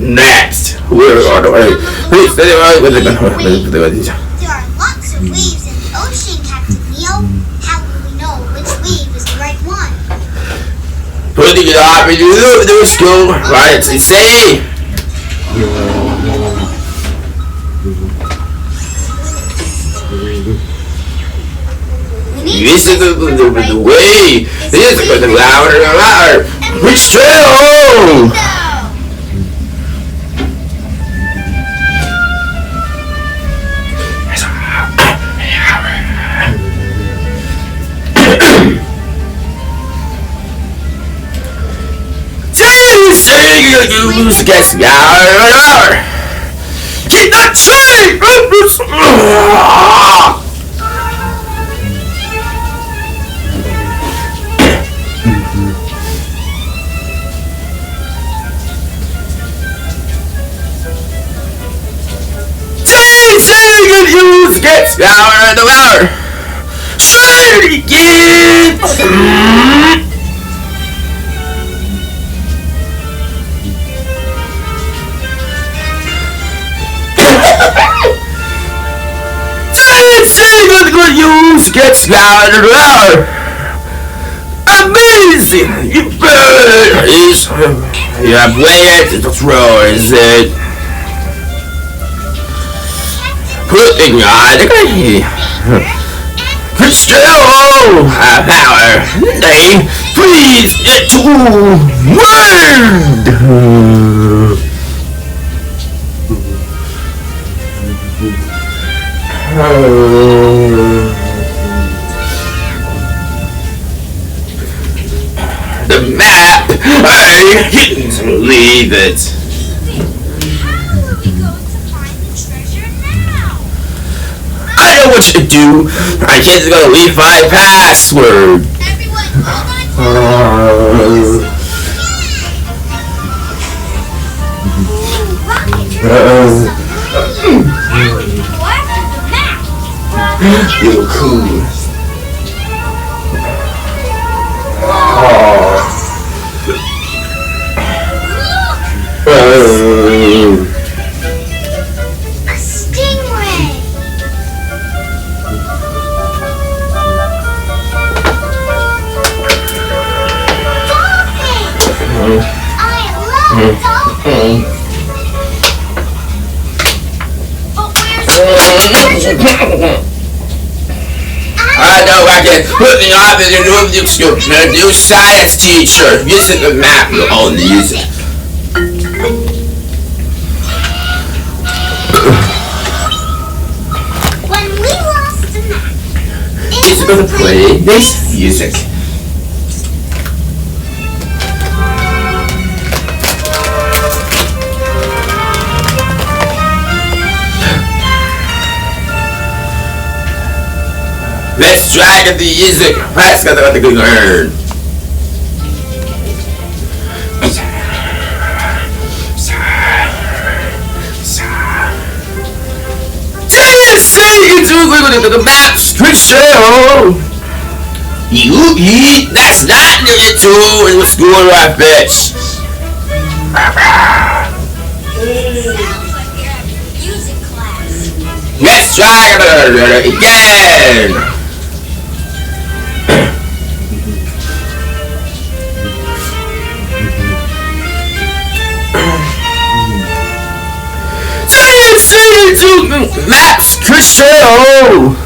Next, we're on the way. Please stay right with the gun. There are lots of waves in the ocean, Captain Neo. How will we know which wave is the right one? Putting it up in the school, right? Say. This is the way. This is the louder and louder. Which trail? Use gets louder. Keep that train. Use gets louder and louder. Say it again. Use gets louder and louder. Amazing! You bird is you have where to throw, is it? Putting on the Crystal power. They freeze it to word. The map! I can't believe it! How are we going to find the treasure now? I know what to do! I can't go leave my password! Everyone, hold on to You're cool. a stingray. Dolphin. I love dolphins. But where's the treasure? I know I can put me off as a new science teacher. Using the map, you only use it. When we lost the map, He's gonna play this music. Let's drag the music. Let's get the good word. The maps, Crystal. You eat. That's not the tool in the school, right, bitch? sounds like you're having music class. Let's try it again. Maps, Crystal.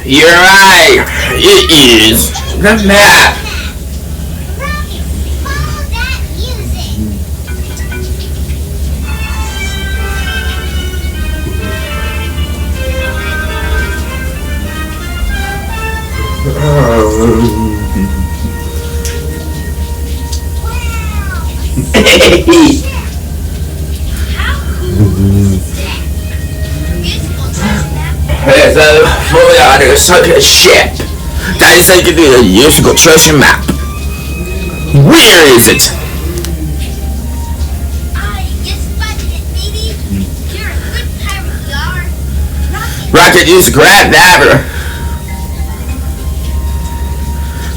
You're right. It is the map. Follow that music. How cool is that? Musical touch map. There's a fully under such a ship. That is like the musical treasure map. Where is it? I just spotted it, baby. You're a good pirate, you are. Rocket use grab that.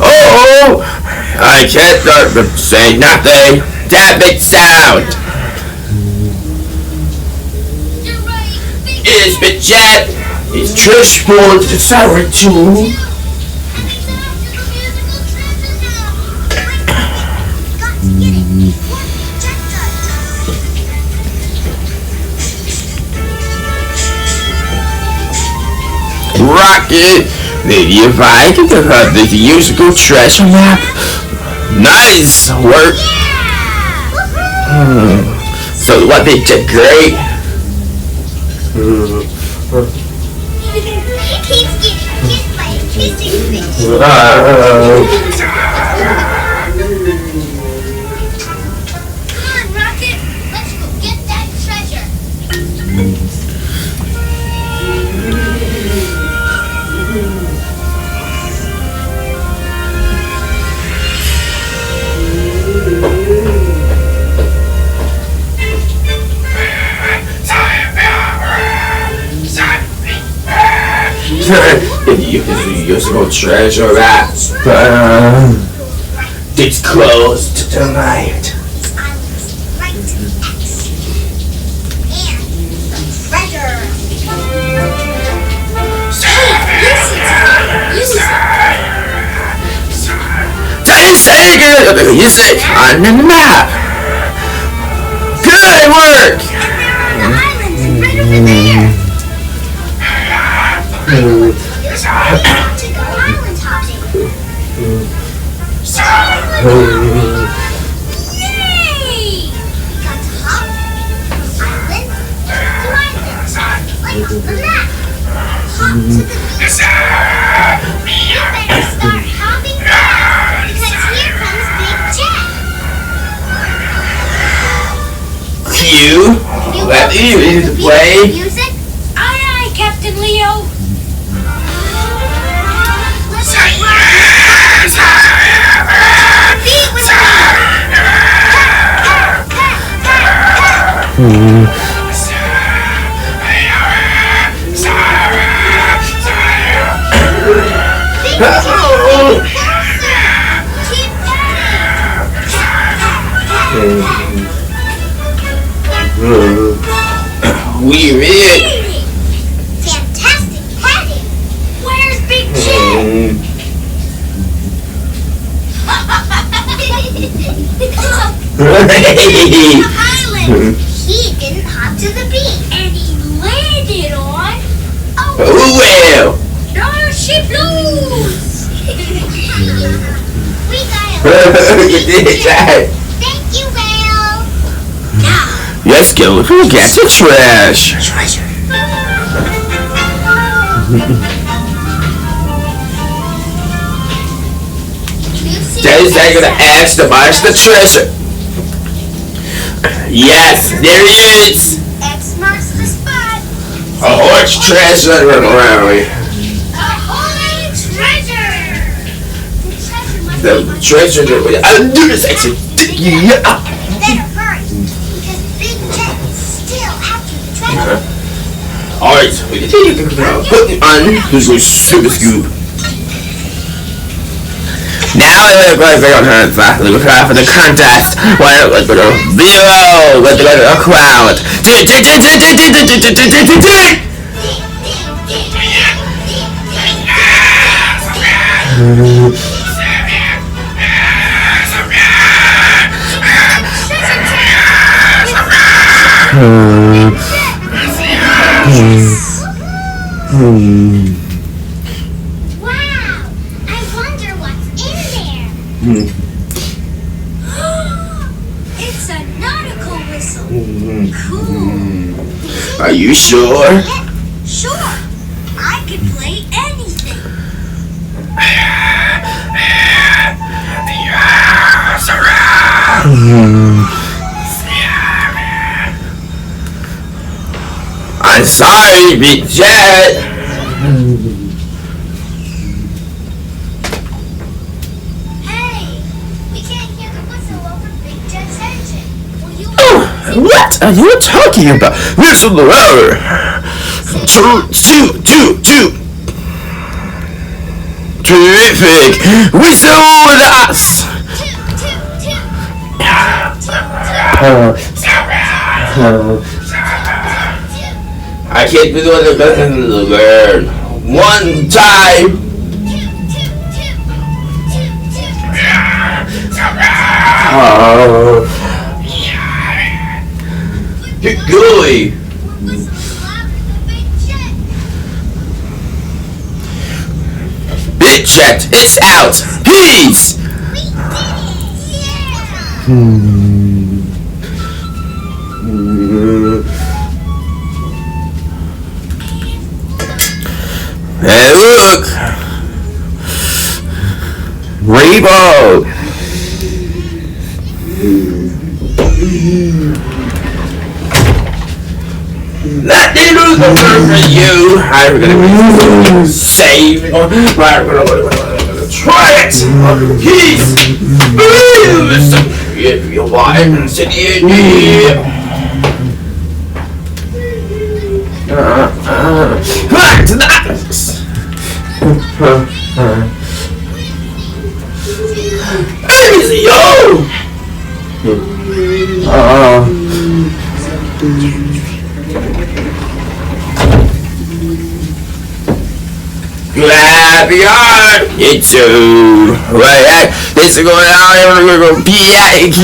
Oh, I can't say nothing. That big sound. You're right. Big It's Big Jet. It's Trish Ford to Sarah too. Rocket, maybe if I could have the musical treasure map. Nice work. So what they did great. He's getting kissed by a kissing fish. Come on, Rocket. Let's go get that treasure. If you can use your treasure map, it's closed tonight. Right to the X. And the treasure. Use it. Use it on the map. Good work. And there are the islands right over there. To go island hopping. Yay! We got to hop from island to island, like on the map. Hop to the beach. We better start hopping now, because here comes Big Jet. Cue. Let you play. Music. Aye, aye, Captain Leo. Let's rock. Beat with me. Big Jet, keep We read. fantastic padding. Where's Big Jet? The island. He didn't hop to the beach. And he landed on Who will? Starship Blues. We got You did that. Thank you, Whale. Let's go get the trash. Treasure. Daddy's not gonna ask to march the treasure. Yes, there he is. X marks the spot. A horse treasure around me. Ahoy, treasure! The treasure must The be treasure that we I'll do this actually. Yeah. better hurry, because Big Jet is still after the treasure. Alright, we can take it put it on this was super scoop. Now we're going to go on her look out for the contest. Let's go to Zero. Let's go to a crowd. Wow! I wonder what's in there. It's a nautical whistle. Cool. Are you sure? Yeah, sure. I can play anything. I'm sorry, Big Jet. Hey, we can't hear the whistle over Big Jet's engine. Will you What are you talking about? Listen louder. Two. Terrific. Whistle with us. I can't be doing the best in the world. One time. Get gooey. Bit checked. It's out. Peace. Hey, look. Rainbow. That needle is the word for you. I'm gonna save. We're gonna try it. Peace. If you want to back to that. Easy, yo. Clap your heart, you too. Right, this is going out, and we're going to PIQ.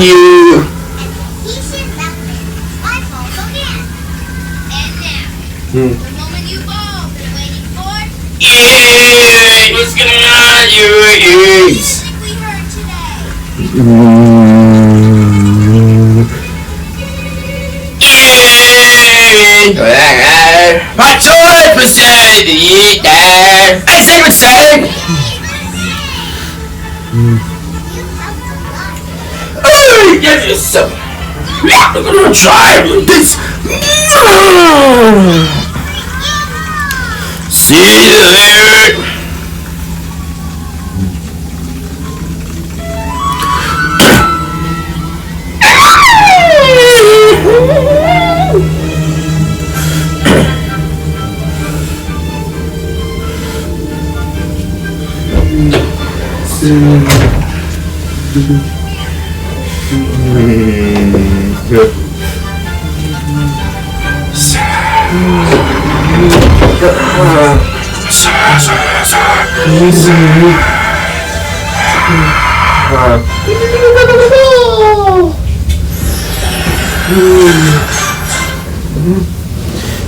And now, the moment you've all been waiting for. Yeah, what's going on, you eats? We heard today. My toy percent to eat there. I say what's saying. Oh, give you some. I'm gonna try with this. See you there.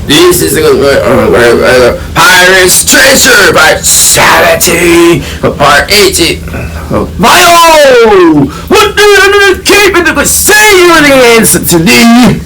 This is a Pirate's Treasure by Charity, part 80. Bio! What do you keep it to say you the answer to me?